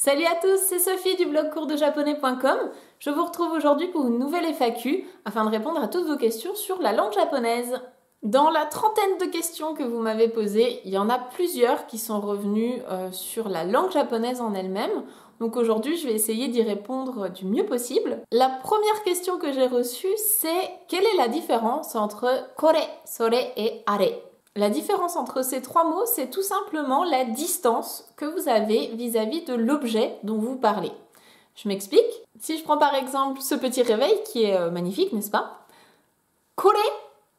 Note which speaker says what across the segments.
Speaker 1: Salut à tous, c'est Sophie du blog coursdejaponais.com. Je vous retrouve aujourd'hui pour une nouvelle FAQ afin de répondre à toutes vos questions sur la langue japonaise. Dans la trentaine de questions que vous m'avez posées, il y en a plusieurs qui sont revenues sur la langue japonaise en elle-même. Donc aujourd'hui, je vais essayer d'y répondre du mieux possible. La première question que j'ai reçue, c'est quelle est la différence entre kore, sore et are? La différence entre ces trois mots, c'est tout simplement la distance que vous avez vis-à-vis de l'objet dont vous parlez. Je m'explique. Si je prends par exemple ce petit réveil qui est magnifique, n'est-ce pas? Kore,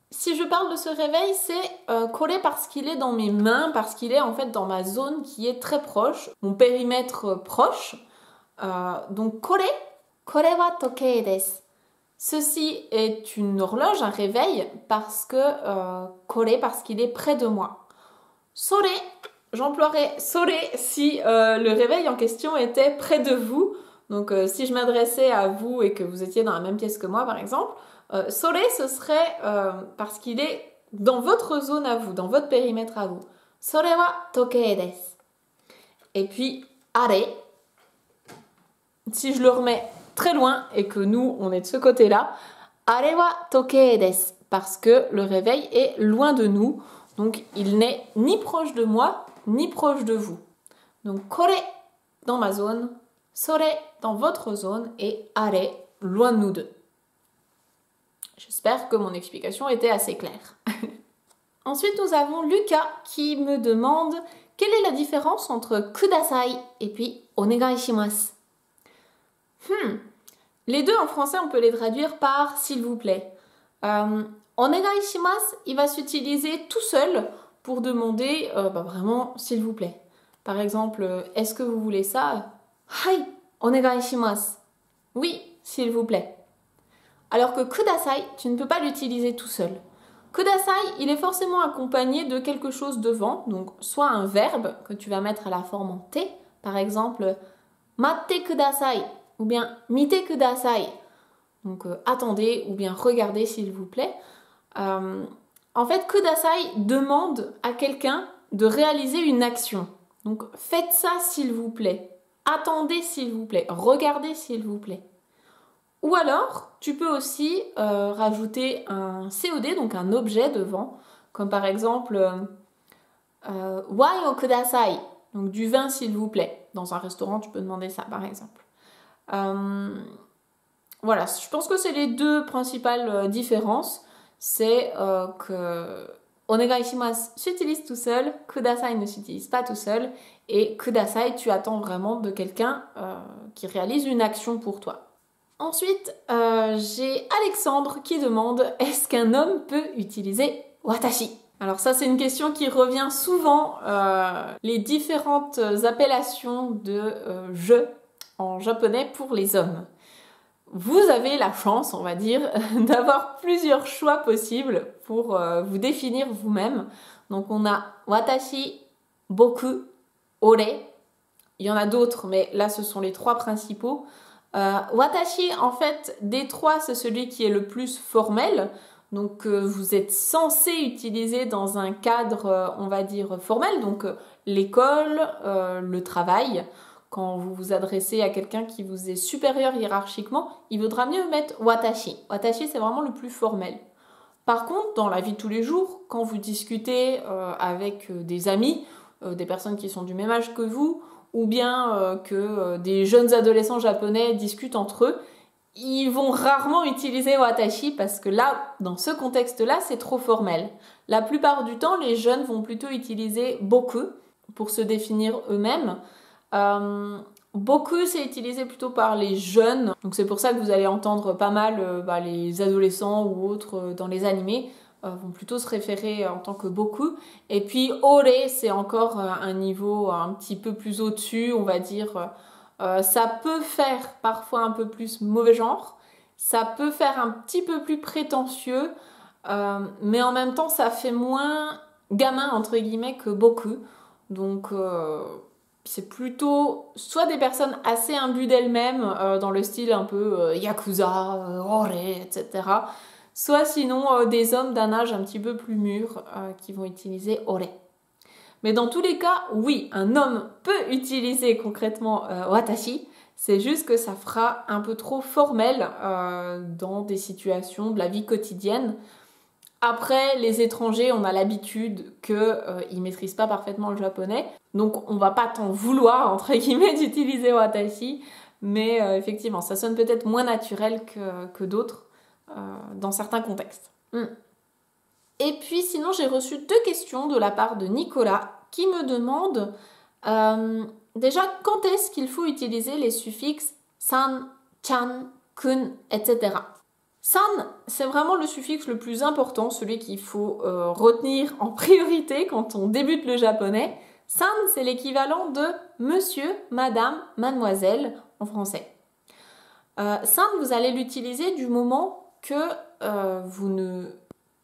Speaker 1: si je parle de ce réveil, c'est kore parce qu'il est dans mes mains, parce qu'il est en fait dans ma zone qui est très proche, mon périmètre proche. Donc kore wa tokei desu. Ceci est une horloge, un réveil, parce que kore, parce qu'il est près de moi. Sore, j'emploierais sore si le réveil en question était près de vous. Donc si je m'adressais à vous et que vous étiez dans la même pièce que moi par exemple, sore ce serait parce qu'il est dans votre zone à vous, dans votre périmètre à vous. Sore wa tokei desu. Et puis are, si je le remets très loin et que nous on est de ce côté-là, are wa tokei desu, parce que le réveil est loin de nous, donc il n'est ni proche de moi ni proche de vous. Donc kore dans ma zone, sore dans votre zone et are loin de nous deux. J'espère que mon explication était assez claire. Ensuite nous avons Lucas qui me demande quelle est la différence entre kudasai et puis onegai shimasu. Les deux en français, on peut les traduire par s'il vous plaît. Onegai shimasu, il va s'utiliser tout seul pour demander vraiment s'il vous plaît. Par exemple, est-ce que vous voulez ça? Hai, onegai shimasu. Oui, s'il vous plaît. Alors que kudasai, tu ne peux pas l'utiliser tout seul. Kudasai, il est forcément accompagné de quelque chose devant, donc soit un verbe que tu vas mettre à la forme en T, par exemple, matte kudasai. Ou bien mite kudasai, donc attendez, ou bien regardez s'il vous plaît. En fait, kudasai demande à quelqu'un de réaliser une action. Donc faites ça s'il vous plaît, attendez s'il vous plaît, regardez s'il vous plaît. Ou alors, tu peux aussi rajouter un COD, donc un objet devant, comme par exemple wine o kudasai, donc du vin s'il vous plaît. Dans un restaurant, tu peux demander ça par exemple. Voilà, je pense que c'est les deux principales différences. C'est que onegai shimasu s'utilise tout seul, kudasai ne s'utilise pas tout seul, et kudasai, tu attends vraiment de quelqu'un qui réalise une action pour toi. Ensuite, j'ai Alexandre qui demande est-ce qu'un homme peut utiliser watashi? Alors ça, c'est une question qui revient souvent, les différentes appellations de je en japonais pour les hommes. Vous avez la chance, on va dire, d'avoir plusieurs choix possibles pour vous définir vous-même. Donc on a watashi, boku, ore. Il y en a d'autres, mais là ce sont les trois principaux. Watashi, en fait, des trois, c'est celui qui est le plus formel. Donc vous êtes censé utiliser dans un cadre, on va dire, formel. Donc l'école, le travail. Quand vous vous adressez à quelqu'un qui vous est supérieur hiérarchiquement, il vaudra mieux mettre watashi. Watashi, c'est vraiment le plus formel. Par contre, dans la vie de tous les jours, quand vous discutez avec des amis, des personnes qui sont du même âge que vous, ou bien que des jeunes adolescents japonais discutent entre eux, ils vont rarement utiliser watashi parce que là, dans ce contexte-là, c'est trop formel. La plupart du temps, les jeunes vont plutôt utiliser boku pour se définir eux-mêmes. Boku, c'est utilisé plutôt par les jeunes, donc c'est pour ça que vous allez entendre pas mal les adolescents ou autres dans les animés vont plutôt se référer en tant que boku. Et puis ore, c'est encore un niveau un petit peu plus au-dessus, on va dire. Ça peut faire parfois un peu plus mauvais genre, ça peut faire un petit peu plus prétentieux, mais en même temps ça fait moins gamin entre guillemets que boku. Donc c'est plutôt soit des personnes assez imbues d'elles-mêmes, dans le style un peu yakuza, ore, etc. Soit sinon des hommes d'un âge un petit peu plus mûr qui vont utiliser ore. Mais dans tous les cas, oui, un homme peut utiliser concrètement watashi. C'est juste que ça fera un peu trop formel dans des situations de la vie quotidienne. Après, les étrangers, on a l'habitude qu'ils maîtrisent pas parfaitement le japonais. Donc, on va pas t'en vouloir, entre guillemets, d'utiliser watashi. Mais effectivement, ça sonne peut-être moins naturel que d'autres dans certains contextes. Et puis, sinon, j'ai reçu 2 questions de la part de Nicolas qui me demande déjà quand est-ce qu'il faut utiliser les suffixes san, chan, kun, etc. San, c'est vraiment le suffixe le plus important, celui qu'il faut retenir en priorité quand on débute le japonais. San, c'est l'équivalent de monsieur, madame, mademoiselle en français. San, vous allez l'utiliser du moment que vous ne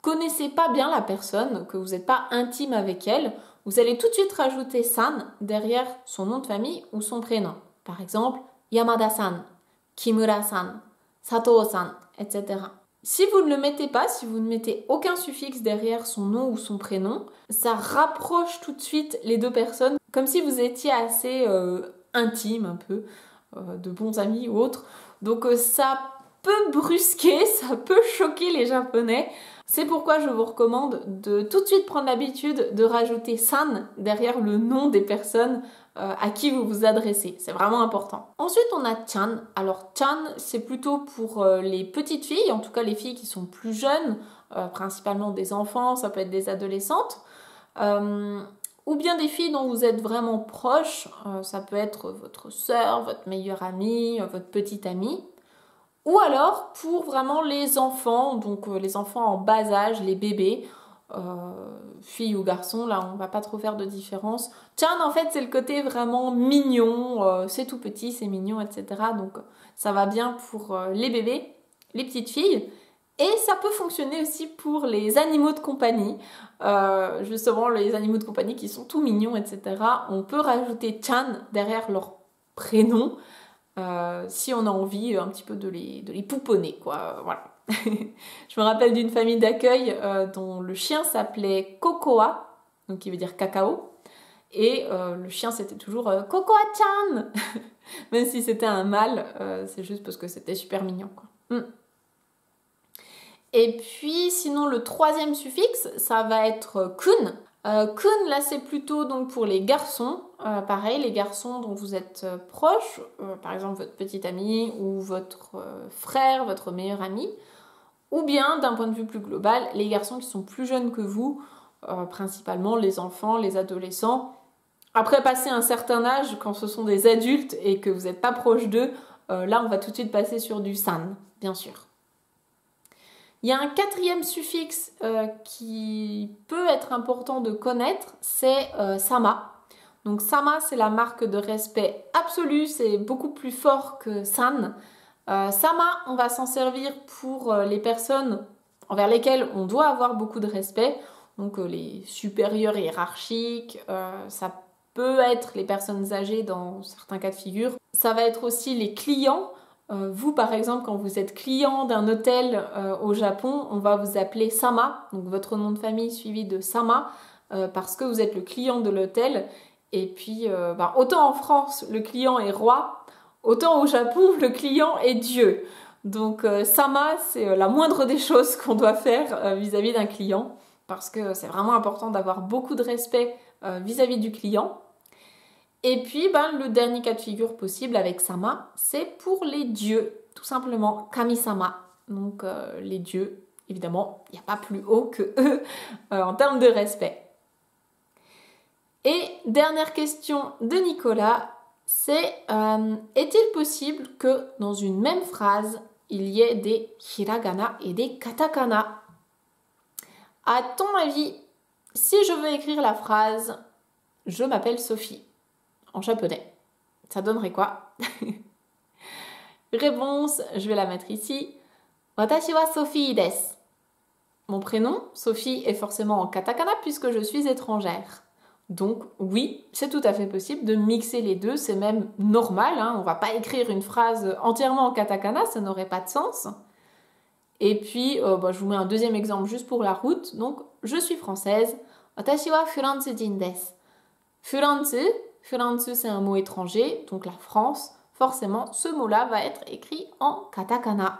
Speaker 1: connaissez pas bien la personne, que vous n'êtes pas intime avec elle. Vous allez tout de suite rajouter san derrière son nom de famille ou son prénom. Par exemple, Yamada-san, Kimura-san, Sato-san, etc. Si vous ne le mettez pas, si vous ne mettez aucun suffixe derrière son nom ou son prénom, ça rapproche tout de suite les 2 personnes, comme si vous étiez assez intime un peu, de bons amis ou autres. Donc ça peut brusquer, ça peut choquer les Japonais. C'est pourquoi je vous recommande de tout de suite prendre l'habitude de rajouter san derrière le nom des personnes à qui vous vous adressez. C'est vraiment important. Ensuite, on a chan. Alors, chan, c'est plutôt pour les petites filles, en tout cas les filles qui sont plus jeunes, principalement des enfants, ça peut être des adolescentes, ou bien des filles dont vous êtes vraiment proche, ça peut être votre sœur, votre meilleure amie, votre petite amie. Ou alors pour vraiment les enfants, donc les enfants en bas âge, les bébés, filles ou garçons, là on va pas trop faire de différence. Chan en fait c'est le côté vraiment mignon, c'est tout petit, c'est mignon, etc. Donc ça va bien pour les bébés, les petites filles. Et ça peut fonctionner aussi pour les animaux de compagnie, justement les animaux de compagnie qui sont tout mignons, etc. On peut rajouter chan derrière leur prénom. Si on a envie un petit peu de les pouponner, quoi. Voilà. Je me rappelle d'une famille d'accueil dont le chien s'appelait Cocoa, donc qui veut dire cacao, et le chien c'était toujours Cocoa-chan. Même si c'était un mâle, c'est juste parce que c'était super mignon, quoi. Et puis sinon le 3e suffixe, ça va être kun. Kun, là c'est plutôt donc pour les garçons, pareil, les garçons dont vous êtes proches, par exemple votre petite amie ou votre frère, votre meilleur ami, ou bien d'un point de vue plus global, les garçons qui sont plus jeunes que vous, principalement les enfants, les adolescents. Après passer un certain âge, quand ce sont des adultes et que vous n'êtes pas proche d'eux, là on va tout de suite passer sur du san, bien sûr. Il y a un 4e suffixe qui peut être important de connaître, c'est sama. Donc sama, c'est la marque de respect absolu, c'est beaucoup plus fort que san. Sama, on va s'en servir pour les personnes envers lesquelles on doit avoir beaucoup de respect. Donc les supérieurs hiérarchiques, ça peut être les personnes âgées dans certains cas de figure. Ça va être aussi les clients. Vous, par exemple, quand vous êtes client d'un hôtel au Japon, on va vous appeler Sama, donc votre nom de famille suivi de Sama, parce que vous êtes le client de l'hôtel. Et puis, autant en France, le client est roi, autant au Japon, le client est Dieu. Donc, Sama, c'est la moindre des choses qu'on doit faire vis-à-vis d'un client, parce que c'est vraiment important d'avoir beaucoup de respect vis-à-vis du client. Et puis, le dernier cas de figure possible avec sama, c'est pour les dieux, tout simplement, kami-sama. Donc, les dieux, évidemment, il n'y a pas plus haut que eux en termes de respect. Et dernière question de Nicolas, c'est est-il possible que dans une même phrase, il y ait des hiragana et des katakana? À ton avis, si je veux écrire la phrase « Je m'appelle Sophie », en japonais, ça donnerait quoi? Réponse, je vais la mettre ici. Watashi wa Sophie desu. Mon prénom, Sophie, est forcément en katakana puisque je suis étrangère. Donc oui, c'est tout à fait possible de mixer les deux, c'est même normal, hein. On va pas écrire une phrase entièrement en katakana, ça n'aurait pas de sens. Et puis, je vous mets un 2e exemple juste pour la route. Donc, je suis française. Watashi wa Furansujin desu. France, France c'est un mot étranger, donc la France, forcément ce mot-là va être écrit en katakana.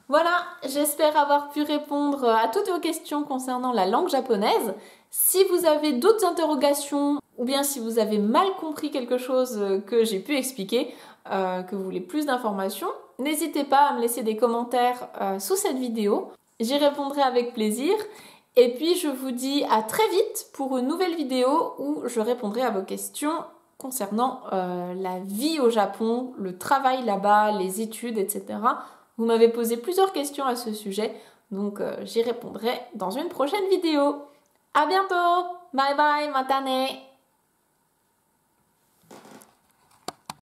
Speaker 1: Voilà, j'espère avoir pu répondre à toutes vos questions concernant la langue japonaise. Si vous avez d'autres interrogations ou bien si vous avez mal compris quelque chose que j'ai pu expliquer, que vous voulez plus d'informations, n'hésitez pas à me laisser des commentaires sous cette vidéo. J'y répondrai avec plaisir. Et puis je vous dis à très vite pour une nouvelle vidéo où je répondrai à vos questions concernant la vie au Japon, le travail là-bas, les études, etc. Vous m'avez posé plusieurs questions à ce sujet, donc j'y répondrai dans une prochaine vidéo. À bientôt! Bye bye, matane!